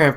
What's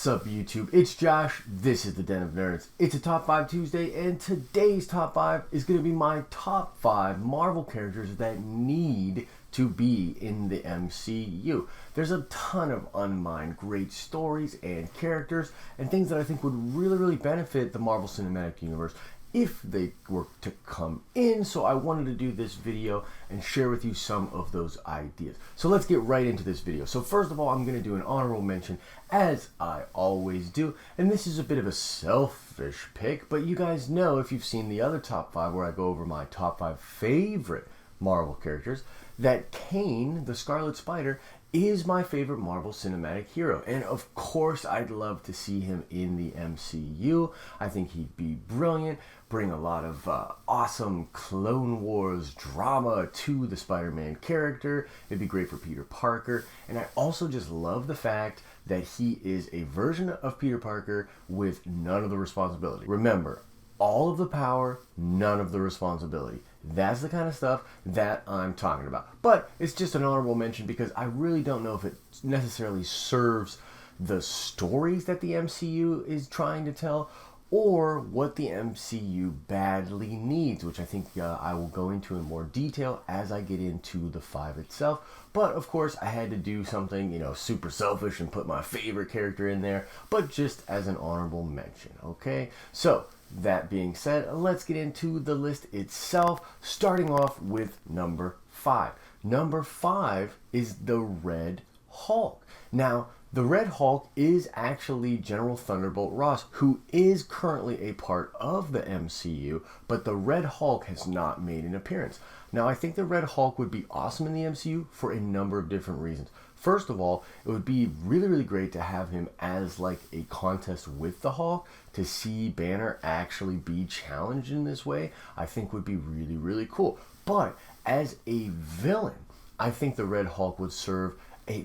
up, YouTube? It's Josh. This is the Den of Nerds. It's a Top 5 Tuesday, and today's Top 5 is going to be my Top 5 Marvel characters that need to be in the MCU. There's a ton of unmined great stories and characters and things that I think would really benefit the Marvel Cinematic Universe if they were to come in. So I wanted to do this video and share with you some of those ideas. So let's get right into this video. So first of all, I'm going to do an honorable mention, as I always do, and this is a bit of a selfish pick, but you guys know, if you've seen the other top 5 where I go over my top 5 favorite Marvel characters, that Kane, the Scarlet Spider, is my favorite Marvel Cinematic hero. And of course, I'd love to see him in the MCU. I think he'd be brilliant, bring a lot of awesome Clone Wars drama to the Spider-Man character. It'd be great for Peter Parker. And I also just love the fact that he is a version of Peter Parker with none of the responsibility. Remember, all of the power, none of the responsibility. That's the kind of stuff that I'm talking about. But it's just an honorable mention because I really don't know if it necessarily serves the stories that the MCU is trying to tell or what the MCU badly needs, which I think I will go into in more detail as I get into the 5 itself. But of course, I had to do something, super selfish and put my favorite character in there, but just as an honorable mention, okay? So, that being said, let's get into the list itself, starting off with number 5. Number 5 is the Red Hulk. Now, the Red Hulk is actually General Thunderbolt Ross, who is currently a part of the MCU, but the Red Hulk has not made an appearance. Now, I think the Red Hulk would be awesome in the MCU for a number of different reasons. First of all, it would be really great to have him as like a contest with the Hulk. To see Banner actually be challenged in this way, I think would be really cool. But as a villain, I think the Red Hulk would serve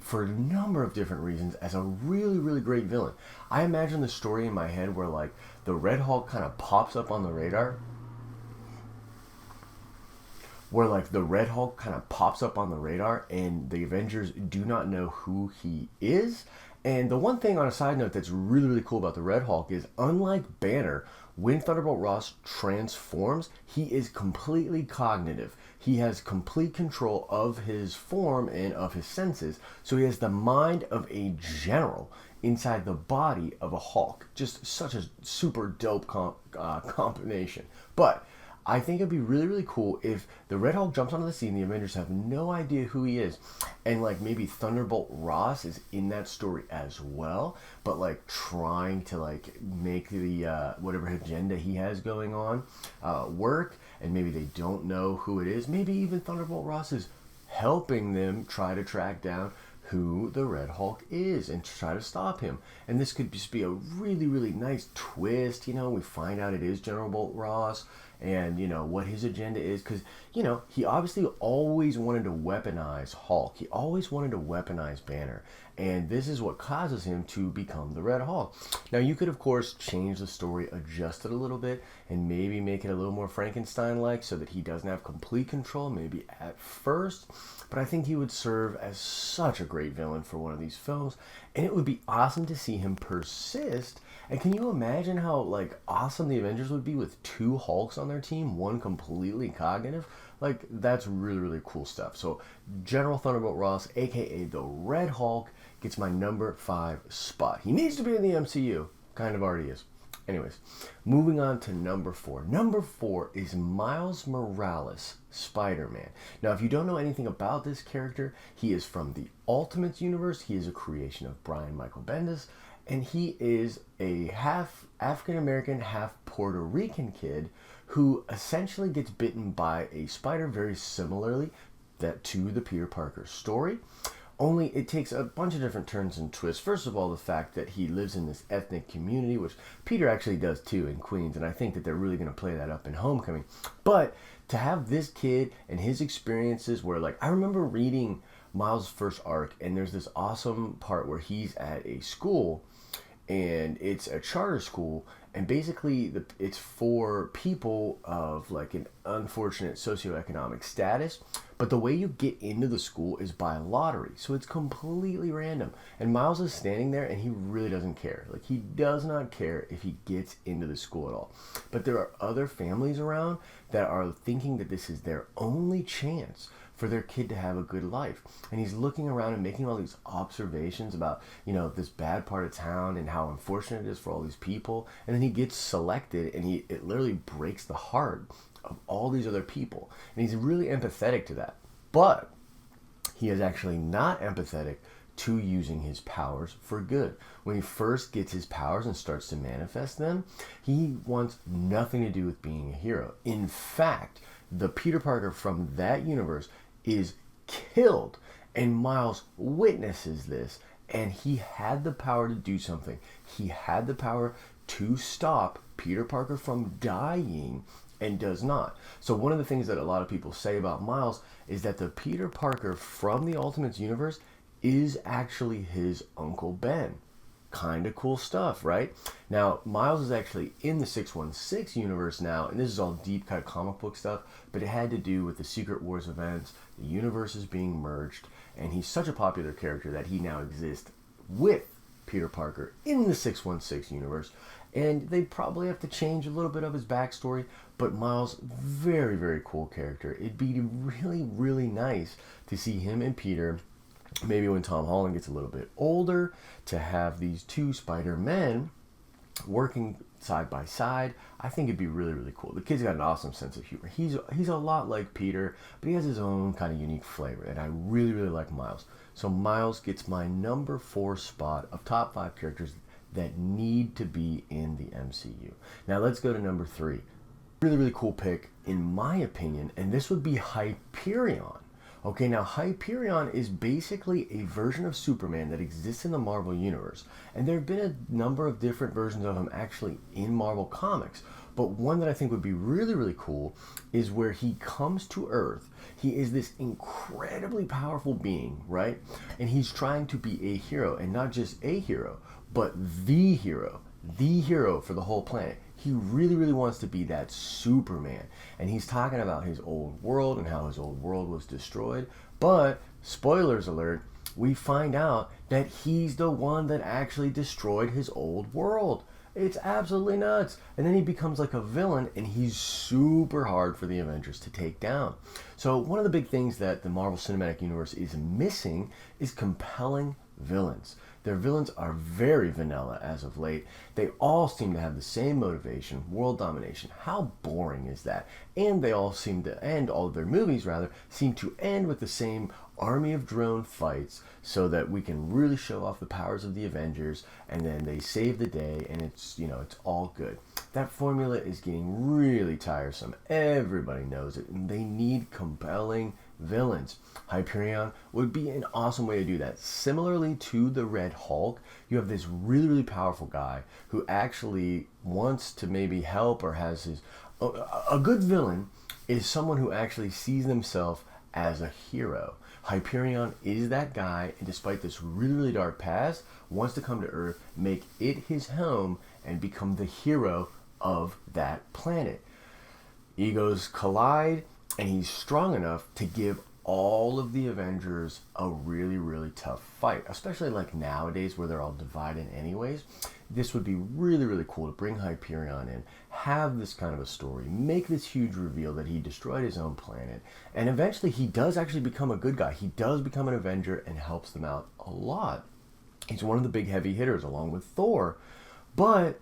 for a number of different reasons as a really great villain. I imagine the story in my head where like the Red Hulk kind of pops up on the radar, and the Avengers do not know who he is. And the one thing on a side note that's really cool about the Red Hulk is, unlike Banner, when Thunderbolt Ross transforms, he is completely cognitive. He has complete control of his form and of his senses. So he has the mind of a general inside the body of a Hulk. Just such a super dope combination. But I think it'd be really cool if the Red Hulk jumps onto the scene, the Avengers have no idea who he is, and like maybe Thunderbolt Ross is in that story as well, but like trying to like make the whatever agenda he has going on work, and maybe they don't know who it is. Maybe even Thunderbolt Ross is helping them try to track down who the Red Hulk is and try to stop him. And this could just be a really nice twist. We find out it is General Ross, and what his agenda is, because he obviously always wanted to weaponize Hulk. He always wanted to weaponize Banner, and this is what causes him to become the Red Hulk. Now, you could of course change the story, adjust it a little bit, and maybe make it a little more Frankenstein-like so that he doesn't have complete control, maybe at first. But I think he would serve as such a great villain for one of these films, and it would be awesome to see him persist. And can you imagine how like awesome the Avengers would be with 2 Hulks on their team, one completely cognitive? Like, that's really cool stuff. So General Thunderbolt Ross, aka the Red Hulk, gets my number 5 spot. He needs to be in the MCU. Kind of already is. Anyways, moving on to number 4. Number 4 is Miles Morales, Spider-Man. Now, if you don't know anything about this character, he is from the Ultimates universe. He is a creation of Brian Michael Bendis, and he is a half African-American, half Puerto Rican kid who essentially gets bitten by a spider very similarly to the Peter Parker story. Only it takes a bunch of different turns and twists. First of all, the fact that he lives in this ethnic community, which Peter actually does too in Queens, and I think that they're really going to play that up in Homecoming. But to have this kid and his experiences where, like, I remember reading Miles' first arc, and there's this awesome part where he's at a school, and it's a charter school, And basically, it's for people of like an unfortunate socioeconomic status. But the way you get into the school is by lottery. So it's completely random. And Miles is standing there and he really doesn't care. Like, he does not care if he gets into the school at all. But there are other families around that are thinking that this is their only chance for their kid to have a good life. And he's looking around and making all these observations about, this bad part of town and how unfortunate it is for all these people. And then he gets selected, and it literally breaks the heart of all these other people. And he's really empathetic to that. But he is actually not empathetic to using his powers for good. When he first gets his powers and starts to manifest them, he wants nothing to do with being a hero. In fact, the Peter Parker from that universe is killed, and Miles witnesses this, and he had the power to do something. He had the power to stop Peter Parker from dying, and does not. So one of the things that a lot of people say about Miles is that the Peter Parker from the Ultimates universe is actually his Uncle Ben. Kind of cool stuff, right? Now, Miles is actually in the 616 universe now, and this is all deep cut comic book stuff, but it had to do with the Secret Wars events, the universes being merged, and he's such a popular character that he now exists with Peter Parker in the 616 universe, and they probably have to change a little bit of his backstory, but Miles, very, very cool character. It'd be really, really nice to see him and Peter, maybe when Tom Holland gets a little bit older, to have these two Spider-Men working side by side. I think it'd be really, really cool. The kid's got an awesome sense of humor. He's a lot like Peter, but he has his own kind of unique flavor, and I really, really like Miles. So Miles gets my number 4 spot of top 5 characters that need to be in the MCU. Now let's go to number 3. Really, really cool pick, in my opinion, and this would be Hyperion. Okay, now Hyperion is basically a version of Superman that exists in the Marvel Universe. And there have been a number of different versions of him actually in Marvel Comics. But one that I think would be really, really cool is where he comes to Earth. He is this incredibly powerful being, right? And he's trying to be a hero, and not just a hero, but the hero for the whole planet. He really, really wants to be that Superman. And he's talking about his old world and how his old world was destroyed. But, spoilers alert, we find out that he's the one that actually destroyed his old world. It's absolutely nuts. And then he becomes like a villain, and he's super hard for the Avengers to take down. So one of the big things that the Marvel Cinematic Universe is missing is compelling villains. Their villains are very vanilla as of late. They all seem to have the same motivation, world domination. How boring is that? And they all seem to end, all of their movies rather, seem to end with the same army of drone fights, so that we can really show off the powers of the Avengers, and then they save the day, and it's all good. That formula is getting really tiresome. Everybody knows it, and they need compelling villains. Hyperion would be an awesome way to do that. Similarly to the Red Hulk, you have this really, really powerful guy who actually wants to maybe help, or has his... A good villain is someone who actually sees themselves as a hero. Hyperion is that guy, and despite this really, really dark past, wants to come to Earth, make it his home, and become the hero of that planet. Egos collide, and he's strong enough to give all of the Avengers a really, really tough fight, especially like nowadays where they're all divided anyways. This would be really, really cool to bring Hyperion in, have this kind of a story, make this huge reveal that he destroyed his own planet, and eventually he does actually become a good guy. He does become an Avenger and helps them out a lot. He's one of the big heavy hitters along with Thor, but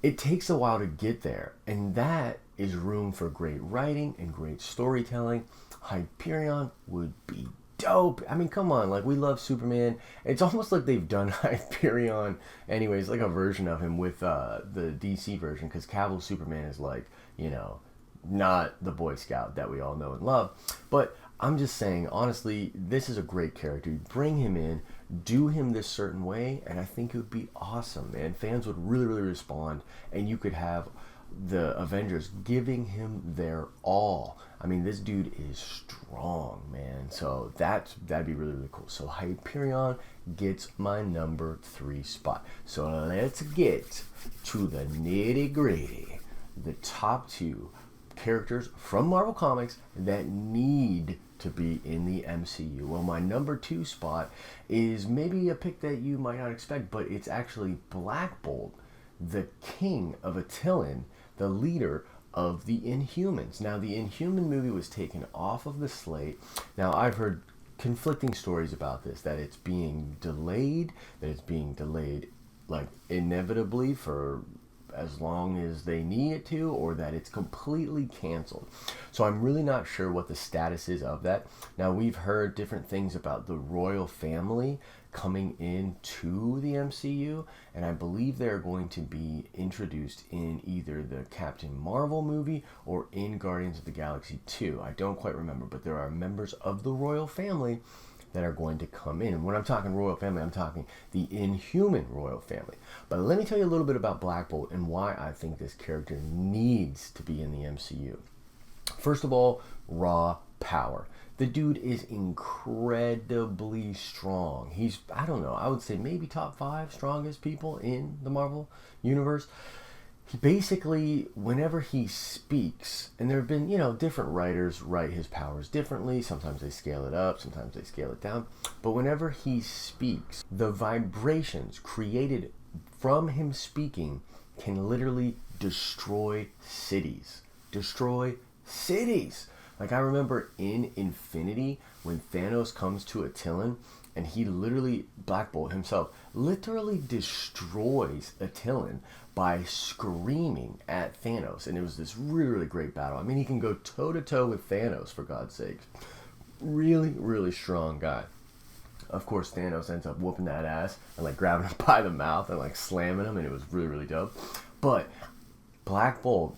it takes a while to get there, and that is room for great writing and great storytelling. Hyperion would be dope. I mean, come on, like, we love Superman. It's almost like they've done Hyperion anyways, like a version of him with the DC version, because Cavill's Superman is like, not the Boy Scout that we all know and love. But I'm just saying, honestly, this is a great character. Bring him in, do him this certain way, and I think it would be awesome, man. Fans would really, really respond, and you could have the Avengers giving him their all. I mean, this dude is strong, man. So that'd be really, really cool. So Hyperion gets my number 3 spot. So let's get to the nitty gritty. The top 2 characters from Marvel Comics that need to be in the MCU. Well, my number 2 spot is maybe a pick that you might not expect, but it's actually Black Bolt, the king of Attilan, the leader of the Inhumans. Now, the Inhuman movie was taken off of the slate. Now, I've heard conflicting stories about this, that it's being delayed, like inevitably for as long as they need it to, or that it's completely canceled. So I'm really not sure what the status is of that. Now, we've heard different things about the royal family coming into the MCU, and I believe they're going to be introduced in either the Captain Marvel movie or in Guardians of the Galaxy 2. I don't quite remember, but there are members of the royal family that are going to come in. And when I'm talking royal family, I'm talking the Inhuman royal family. But let me tell you a little bit about Black Bolt and why I think this character needs to be in the MCU. First of all, raw power. The dude is incredibly strong. He's, I don't know, I would say maybe top 5 strongest people in the Marvel universe. He basically, whenever he speaks, and there have been, different writers write his powers differently. Sometimes they scale it up, sometimes they scale it down. But whenever he speaks, the vibrations created from him speaking can literally destroy cities. Destroy cities! Like, I remember in Infinity, when Thanos comes to Attilan, and he literally, Black Bolt himself, literally destroys Attilan by screaming at Thanos. And it was this really, really great battle. I mean, he can go toe-to-toe with Thanos, for God's sake. Really, really strong guy. Of course, Thanos ends up whooping that ass and, like, grabbing him by the mouth and, like, slamming him, and it was really, really dope. But Black Bolt,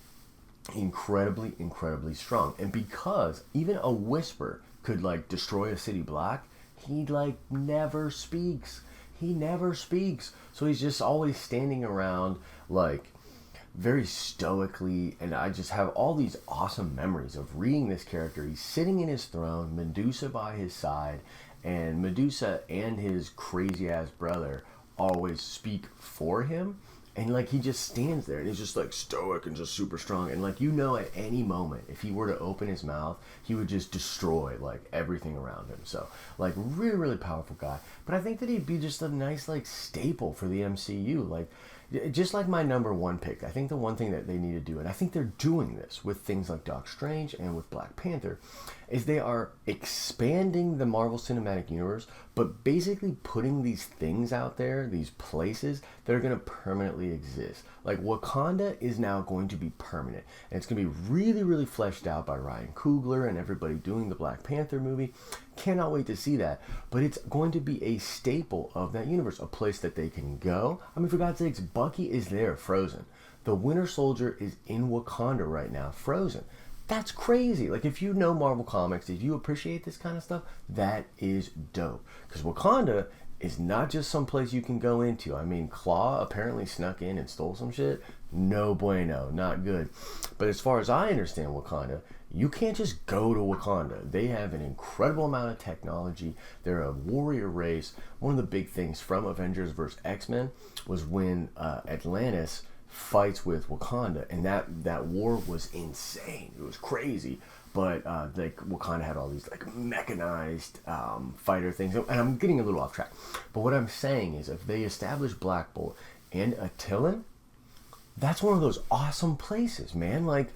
incredibly, incredibly strong. And because even a whisper could, like, destroy a city block, he, like, never speaks. He never speaks. So he's just always standing around, like, very stoically. And I just have all these awesome memories of reading this character. He's sitting in his throne, Medusa by his side, and Medusa and his crazy-ass brother always speak for him. And, like, he just stands there, and he's just, like, stoic and just super strong. And, like, at any moment, if he were to open his mouth, he would just destroy, like, everything around him. So, like, really, really powerful guy. But I think that he'd be just a nice, like, staple for the MCU. Like, just like my number 1 pick, I think the one thing that they need to do, and I think they're doing this with things like Doctor Strange and with Black Panther, is they are expanding the Marvel Cinematic Universe, but basically putting these things out there, these places that are going to permanently exist. Like, Wakanda is now going to be permanent, and it's going to be really, really fleshed out by Ryan Coogler and everybody doing the Black Panther movie. Cannot wait to see that. But it's going to be a staple of that universe, a place that they can go. I mean, for God's sakes, Bucky is there, frozen. The Winter Soldier is in Wakanda right now, frozen. That's crazy. Like, if you know Marvel Comics, if you appreciate this kind of stuff, that is dope. Because Wakanda is not just some place you can go into. I mean, Claw apparently snuck in and stole some shit. No bueno, not good. But as far as I understand Wakanda, you can't just go to Wakanda. They have an incredible amount of technology. They're a warrior race. One of the big things from Avengers vs. X-Men was when Atlantis fights with Wakanda, and that war was insane. It was crazy. But like, Wakanda had all these, like, mechanized fighter things, and I'm getting a little off track. But what I'm saying is, if they establish Black Bolt and Attilan, that's one of those awesome places, man. Like,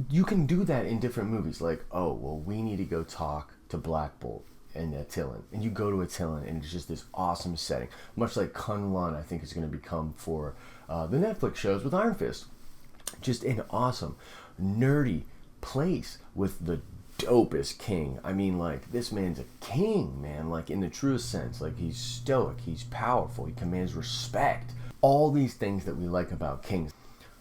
you can do that in different movies. Like, oh, well, we need to go talk to Black Bolt and Attilan, and you go to Attilan, and it's just this awesome setting, much like Kunlun, I think, is going to become for the Netflix shows with Iron Fist. Just an awesome, nerdy place with the dopest king. I mean, like, this man's a king, man, like, in the truest sense. Like, he's stoic, he's powerful, he commands respect. All these things that we like about kings.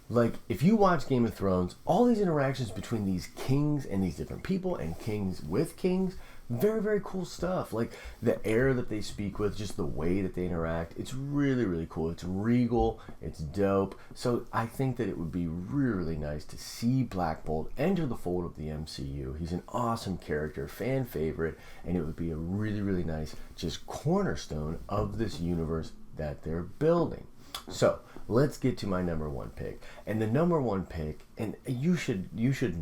Like, if you watch Game of Thrones, all these interactions between these kings and these different people and kings with kings, Very, very cool stuff. Like the air that they speak with, just the way that they interact. It's really, really cool. It's regal. It's dope. So I think that it would be really, really nice to see Black Bolt enter the fold of the MCU. He's an awesome character, fan favorite, and it would be a really, really nice just cornerstone of this universe that they're building. So let's get to my number one pick. And the number one pick, and you should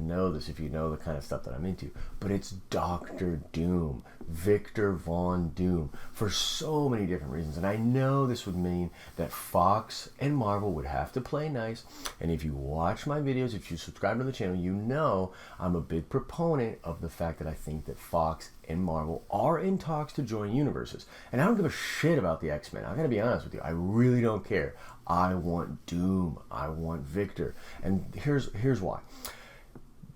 know this if you know the kind of stuff that I'm into, but it's Doctor Doom, Victor Von Doom, for so many different reasons. And I know this would mean that Fox and Marvel would have to play nice. And if you watch my videos, if you subscribe to the channel, you know I'm a big proponent of the fact that I think that Fox and Marvel are in talks to join universes. And I don't give a shit about the X-Men. I'm going to be honest with you. I really don't care. I want Doom. I want Victor. And here's why.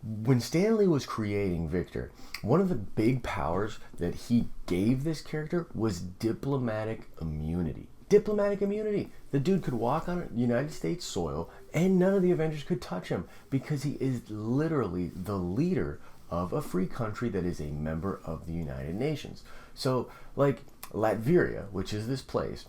When Stan Lee was creating Victor, one of the big powers that he gave this character was diplomatic immunity. Diplomatic immunity. The dude could walk on United States soil and none of the Avengers could touch him because he is literally the leader of a free country that is a member of the United Nations. So, like Latveria, which is this place,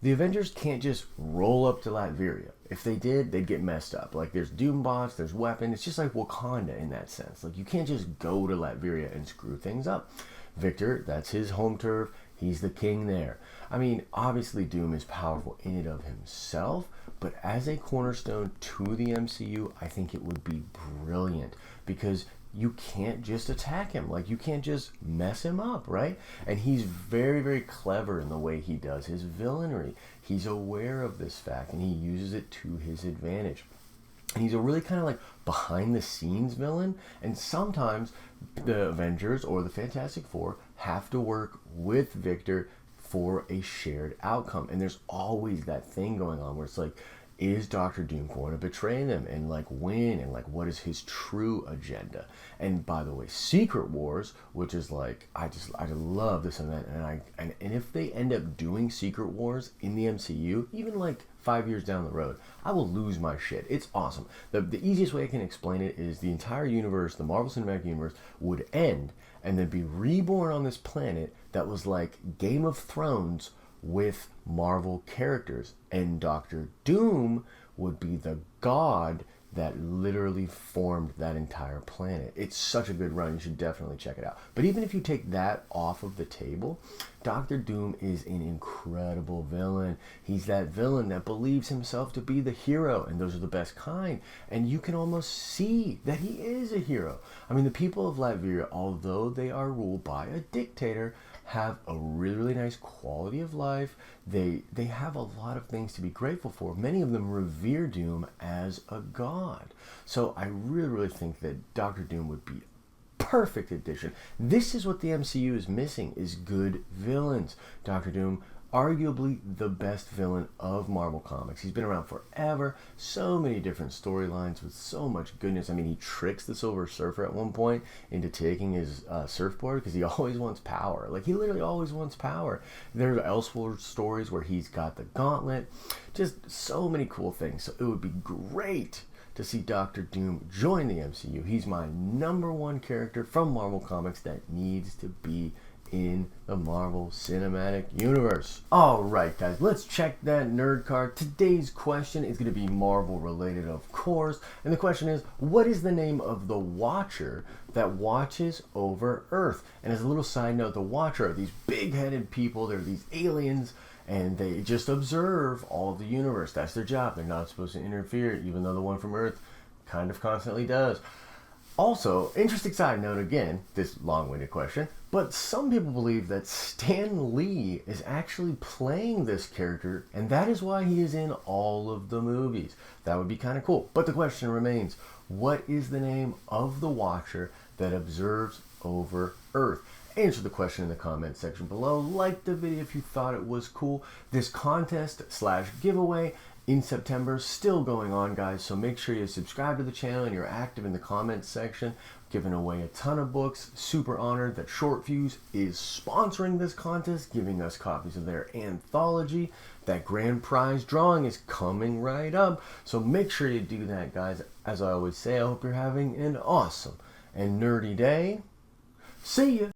the Avengers can't just roll up to Latveria. If they did, they'd get messed up. Like, there's doom bots, there's weapons. It's just like Wakanda in that sense. Like, you can't just go to Latveria and screw things up. Victor, that's his home turf. He's the king there. I mean, obviously Doom is powerful in and of himself, but as a cornerstone to the MCU, I think it would be brilliant because you can't just attack him. Like, you can't just mess him up, right? And he's very, very clever in the way he does his villainry. He's aware of this fact, and he uses it to his advantage. And he's a really kind of like behind-the-scenes villain, and sometimes the Avengers or the Fantastic Four have to work with Victor for a shared outcome. And there's always that thing going on where it's like, is Doctor Doom going to betray them and like win, and like what is his true agenda? And by the way, Secret Wars, which is like I love this event, and if they end up doing Secret Wars in the MCU, even like 5 years down the road, I will lose my shit. It's awesome. The easiest way I can explain it is the entire universe, the Marvel Cinematic Universe, would end and then be reborn on this planet that was like Game of Thrones with Marvel characters, and Doctor Doom would be the god that literally formed that entire planet. It's such a good run. You should definitely check it out. But even if you take that off of the table, Doctor Doom is an incredible villain. He's that villain that believes himself to be the hero, and those are the best kind. And you can almost see that he is a hero. I mean, the people of Latveria, although they are ruled by a dictator, have a really, really nice quality of life. They have a lot of things to be grateful for. Many of them revere Doom as a god. So I really, really think that Doctor Doom would be perfect addition. This is what the MCU is missing, is good villains. Doctor Doom, arguably the best villain of Marvel Comics. He's been around forever, so many different storylines with so much goodness. I mean, he tricks the Silver Surfer at one point into taking his surfboard because he always wants power. Like, he literally always wants power. There are Elseworlds stories where he's got the gauntlet. Just so many cool things. So it would be great to see Doctor Doom join the MCU. He's my number one character from Marvel Comics that needs to be in the Marvel Cinematic Universe. Alright guys, let's check that nerd card. Today's question is going to be Marvel related, of course, and the question is, what is the name of the Watcher that watches over Earth? And as a little side note, the Watcher are these big-headed people. They're these aliens, and they just observe all of the universe. That's their job. They're not supposed to interfere, even though the one from Earth kind of constantly does. Also, interesting side note again, this long-winded question, but some people believe that Stan Lee is actually playing this character, and that is why he is in all of the movies. That would be kind of cool. But the question remains, what is the name of the Watcher that observes over Earth? Answer the question in the comment section below. Like the video if you thought it was cool. This contest / giveaway in September still going on, guys, so make sure you subscribe to the channel and you're active in the comments section. Giving away a ton of books. Super honored that Short Fuse is sponsoring this contest, giving us copies of their anthology. That grand prize drawing is coming right up, so make sure you do that, guys. As I always say, I hope you're having an awesome and nerdy day. See ya!